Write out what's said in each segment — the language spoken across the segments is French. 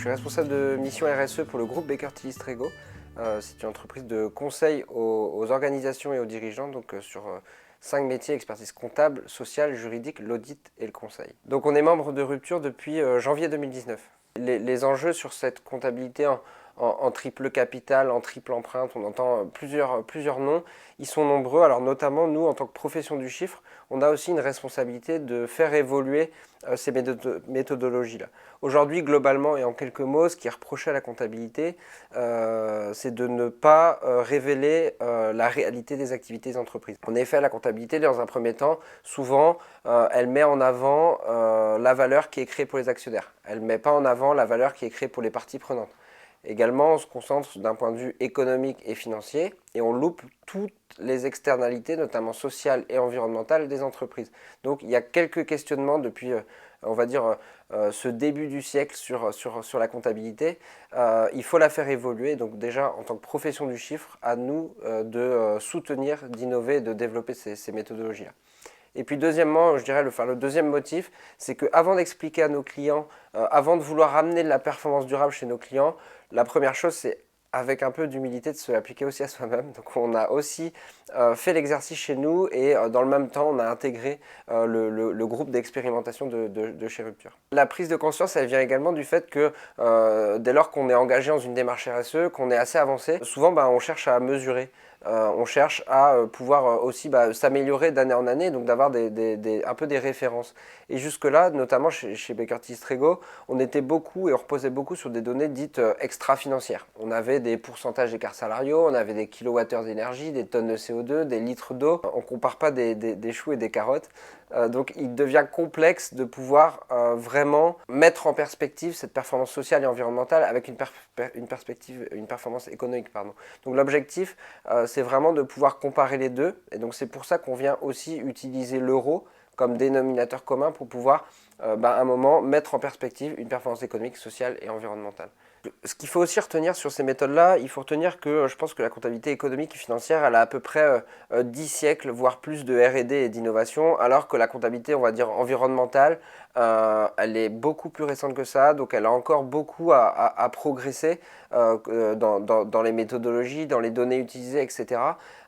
suis responsable de mission RSE pour le groupe Baker Tilly Strego. C'est une entreprise de conseil aux organisations et aux dirigeants, donc sur 5 métiers: expertise comptable, sociale, juridique, l'audit et le conseil. Donc on est membre de Rupture depuis janvier 2019. Les enjeux sur cette comptabilité en triple capital, en triple empreinte, on entend plusieurs noms, ils sont nombreux. Alors notamment nous, en tant que profession du chiffre, on a aussi une responsabilité de faire évoluer ces méthodologies-là. Aujourd'hui, globalement et en quelques mots, ce qui est reproché à la comptabilité, c'est de ne pas révéler la réalité des activités des entreprises. En effet, la comptabilité, dans un premier temps, souvent, elle met en avant la valeur qui est créée pour les actionnaires. Elle ne met pas en avant la valeur qui est créée pour les parties prenantes. Également, on se concentre d'un point de vue économique et financier et on loupe toutes les externalités, notamment sociales et environnementales des entreprises. Donc il y a quelques questionnements depuis, on va dire, ce début du siècle sur la comptabilité. Il faut la faire évoluer. Donc déjà, en tant que profession du chiffre, à nous de soutenir, d'innover et de développer ces méthodologies-là. Et puis deuxièmement, je dirais le deuxième motif, c'est qu'avant d'expliquer à nos clients, avant de vouloir ramener de la performance durable chez nos clients, la première chose, c'est avec un peu d'humilité de se l'appliquer aussi à soi-même. Donc on a aussi fait l'exercice chez nous et dans le même temps, on a intégré le groupe d'expérimentation de chez Rupture. La prise de conscience, elle vient également du fait que dès lors qu'on est engagé dans une démarche RSE, qu'on est assez avancé, souvent on cherche à mesurer. On cherche à pouvoir aussi s'améliorer d'année en année, donc d'avoir un peu des références. Et jusque-là, notamment chez Baker Tilly Strego, on était beaucoup et on reposait beaucoup sur des données dites extra-financières. On avait des pourcentages d'écarts salariaux, on avait des kilowattheures d'énergie, des tonnes de CO2, des litres d'eau. On ne compare pas des choux et des carottes. Donc il devient complexe de pouvoir vraiment mettre en perspective cette performance sociale et environnementale avec une performance économique. Donc l'objectif, c'est vraiment de pouvoir comparer les deux. Et donc c'est pour ça qu'on vient aussi utiliser l'euro comme dénominateur commun pour pouvoir à un moment mettre en perspective une performance économique, sociale et environnementale. Ce qu'il faut aussi retenir sur ces méthodes-là, il faut retenir que je pense que la comptabilité économique et financière, elle a à peu près 10 siècles, voire plus de R&D et d'innovation, alors que la comptabilité, on va dire, environnementale, elle est beaucoup plus récente que ça, donc elle a encore beaucoup à progresser dans les méthodologies, dans les données utilisées, etc.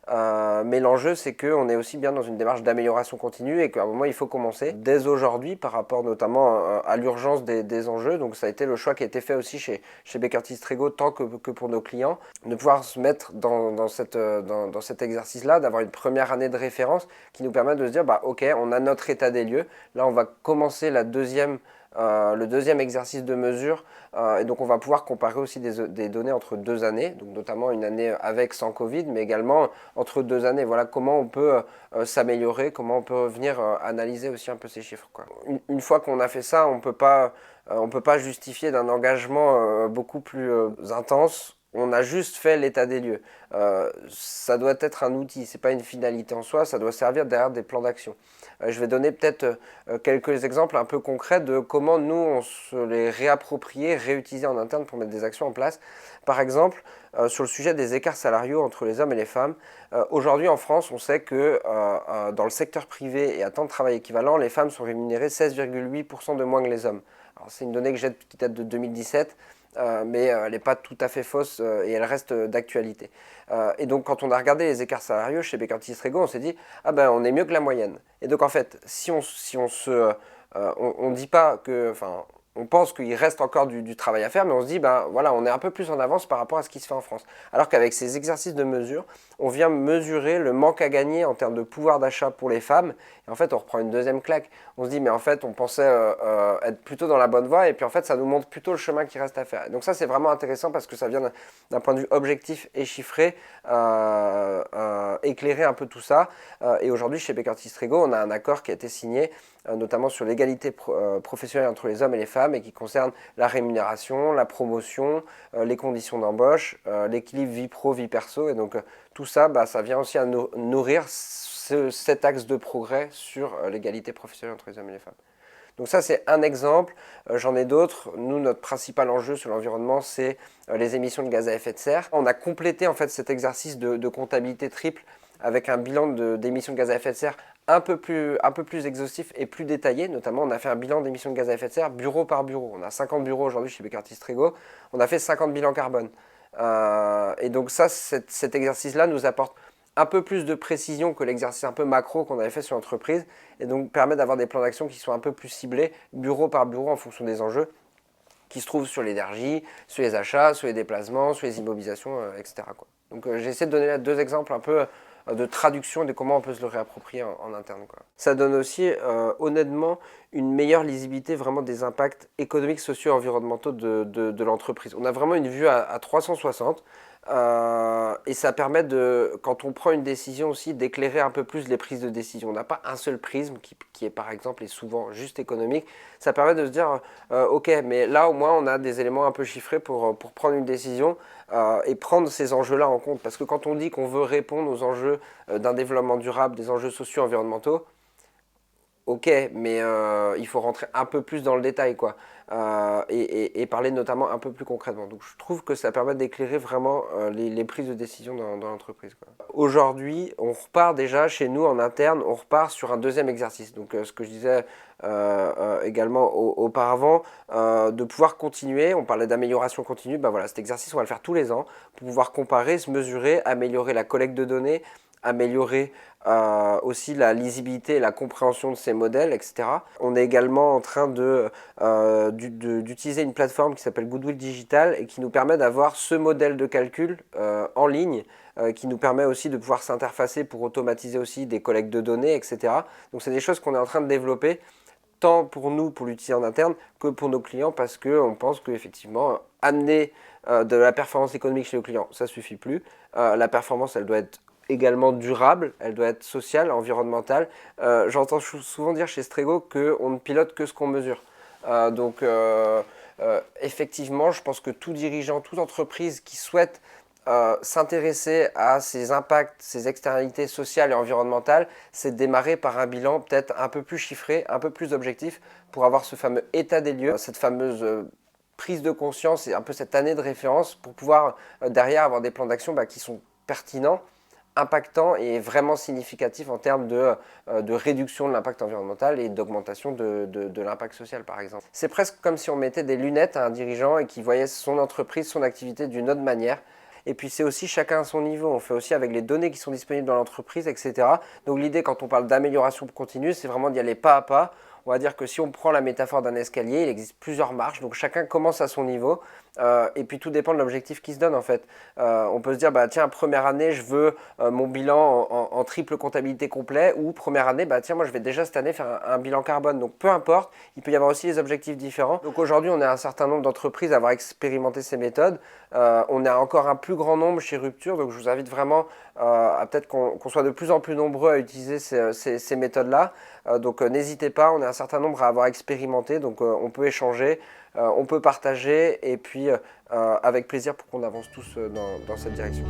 Mais l'enjeu, c'est qu'on est aussi bien dans une démarche d'amélioration continue et qu'à un moment, il faut commencer dès aujourd'hui par rapport notamment à l'urgence des enjeux. Donc ça a été le choix qui a été fait aussi chez Baker Tilly Strego tant que pour nos clients, de pouvoir se mettre dans cet exercice-là, d'avoir une première année de référence qui nous permet de se dire, ok, on a notre état des lieux. Là, on va commencer le deuxième exercice de mesure et donc on va pouvoir comparer aussi des données entre 2 années, donc notamment une année avec, sans Covid, mais également entre 2 années. Voilà comment on peut s'améliorer, comment on peut venir analyser aussi un peu ces chiffres, quoi. Une fois qu'on a fait ça, on peut pas justifier d'un engagement beaucoup plus intense. On a juste fait l'état des lieux. Ça doit être un outil, c'est pas une finalité en soi, ça doit servir derrière des plans d'action. Je vais donner peut-être quelques exemples un peu concrets de comment nous on se les réapproprier, réutiliser en interne pour mettre des actions en place. Par exemple, sur le sujet des écarts salariaux entre les hommes et les femmes, aujourd'hui en France, on sait que dans le secteur privé et à temps de travail équivalent, les femmes sont rémunérées 16,8% de moins que les hommes. Alors c'est une donnée qui date de 2017. Mais elle n'est pas tout à fait fausse et elle reste d'actualité. Et donc quand on a regardé les écarts salariaux chez Baker Tilly Strego, on s'est dit on est mieux que la moyenne. Et donc en fait, si on dit pas que, on pense qu'il reste encore du travail à faire, mais on se dit, voilà, on est un peu plus en avance par rapport à ce qui se fait en France. Alors qu'avec ces exercices de mesure, on vient mesurer le manque à gagner en termes de pouvoir d'achat pour les femmes. Et en fait, on reprend une deuxième claque. On se dit, mais en fait, on pensait être plutôt dans la bonne voie, et puis en fait, ça nous montre plutôt le chemin qui reste à faire. Et donc ça, c'est vraiment intéressant parce que ça vient d'un point de vue objectif et chiffré, éclairer un peu tout ça. Et aujourd'hui, chez Baker Tilly Strego, on a un accord qui a été signé, notamment sur l'égalité professionnelle entre les hommes et les femmes, et qui concerne la rémunération, la promotion, les conditions d'embauche, l'équilibre vie pro, vie perso. Et donc tout ça, ça vient aussi à nourrir cet axe de progrès sur l'égalité professionnelle entre les hommes et les femmes. Donc ça, c'est un exemple. J'en ai d'autres. Nous, notre principal enjeu sur l'environnement, c'est les émissions de gaz à effet de serre. On a complété en fait cet exercice de comptabilité triple avec un bilan d'émissions de gaz à effet de serre un peu plus exhaustif et plus détaillé. Notamment, on a fait un bilan d'émissions de gaz à effet de serre bureau par bureau. On a 50 bureaux aujourd'hui chez Baker Tilly Trego. On a fait 50 bilans carbone. Et donc ça, cet exercice-là nous apporte un peu plus de précision que l'exercice un peu macro qu'on avait fait sur l'entreprise et donc permet d'avoir des plans d'action qui sont un peu plus ciblés, bureau par bureau, en fonction des enjeux qui se trouvent sur l'énergie, sur les achats, sur les déplacements, sur les immobilisations, etc. quoi. Donc j'ai essayé de donner là 2 exemples un peu de traduction de comment on peut se le réapproprier en interne, quoi. Ça donne aussi honnêtement une meilleure lisibilité vraiment des impacts économiques, sociaux et environnementaux de l'entreprise. On a vraiment une vue à 360 et ça permet quand on prend une décision aussi, d'éclairer un peu plus les prises de décision. On n'a pas un seul prisme qui est par exemple et souvent juste économique. Ça permet de se dire ok, mais là au moins on a des éléments un peu chiffrés pour prendre une décision et prendre ces enjeux-là en compte. Parce que quand on dit qu'on veut répondre aux enjeux d'un développement durable, des enjeux sociaux et environnementaux, ok, mais il faut rentrer un peu plus dans le détail, quoi, et parler notamment un peu plus concrètement. Donc je trouve que ça permet d'éclairer vraiment les prises de décision dans l'entreprise, quoi. Aujourd'hui, on repart déjà chez nous en interne, on repart sur un deuxième exercice. Donc ce que je disais également auparavant, de pouvoir continuer, on parlait d'amélioration continue, ben voilà, cet exercice on va le faire tous les ans pour pouvoir comparer, se mesurer, améliorer la collecte de données, améliorer aussi la lisibilité et la compréhension de ces modèles, etc. On est également en train d'utiliser une plateforme qui s'appelle Goodwill Digital et qui nous permet d'avoir ce modèle de calcul en ligne, qui nous permet aussi de pouvoir s'interfacer pour automatiser aussi des collectes de données, etc. Donc c'est des choses qu'on est en train de développer, tant pour nous, pour l'utiliser en interne, que pour nos clients, parce qu'on pense qu'effectivement, amener de la performance économique chez nos clients, ça ne suffit plus. La performance, elle doit être également durable, elle doit être sociale, environnementale. J'entends souvent dire chez Strego qu'on ne pilote que ce qu'on mesure. Effectivement, je pense que tout dirigeant, toute entreprise qui souhaite s'intéresser à ces impacts, ces externalités sociales et environnementales, c'est de démarrer par un bilan peut-être un peu plus chiffré, un peu plus objectif, pour avoir ce fameux état des lieux, cette fameuse prise de conscience et un peu cette année de référence pour pouvoir derrière avoir des plans d'action qui sont pertinents, impactant et vraiment significatif en termes de réduction de l'impact environnemental et d'augmentation de l'impact social, par exemple. C'est presque comme si on mettait des lunettes à un dirigeant et qu'il voyait son entreprise, son activité d'une autre manière. Et puis c'est aussi chacun à son niveau, on fait aussi avec les données qui sont disponibles dans l'entreprise, etc. Donc l'idée quand on parle d'amélioration continue, c'est vraiment d'y aller pas à pas. On va dire que si on prend la métaphore d'un escalier, il existe plusieurs marches, donc chacun commence à son niveau, et puis tout dépend de l'objectif qui se donne en fait. On peut se dire, tiens, première année, je veux mon bilan en triple comptabilité complet, ou première année, tiens, moi je vais déjà cette année faire un bilan carbone. Donc peu importe, il peut y avoir aussi des objectifs différents. Donc aujourd'hui, on a un certain nombre d'entreprises à avoir expérimenté ces méthodes. On a encore un plus grand nombre chez Rupture, donc je vous invite vraiment à peut-être qu'on soit de plus en plus nombreux à utiliser ces méthodes-là. Donc n'hésitez pas, on est un certain nombre à avoir expérimenté, donc on peut échanger, on peut partager, et puis avec plaisir pour qu'on avance tous dans cette direction.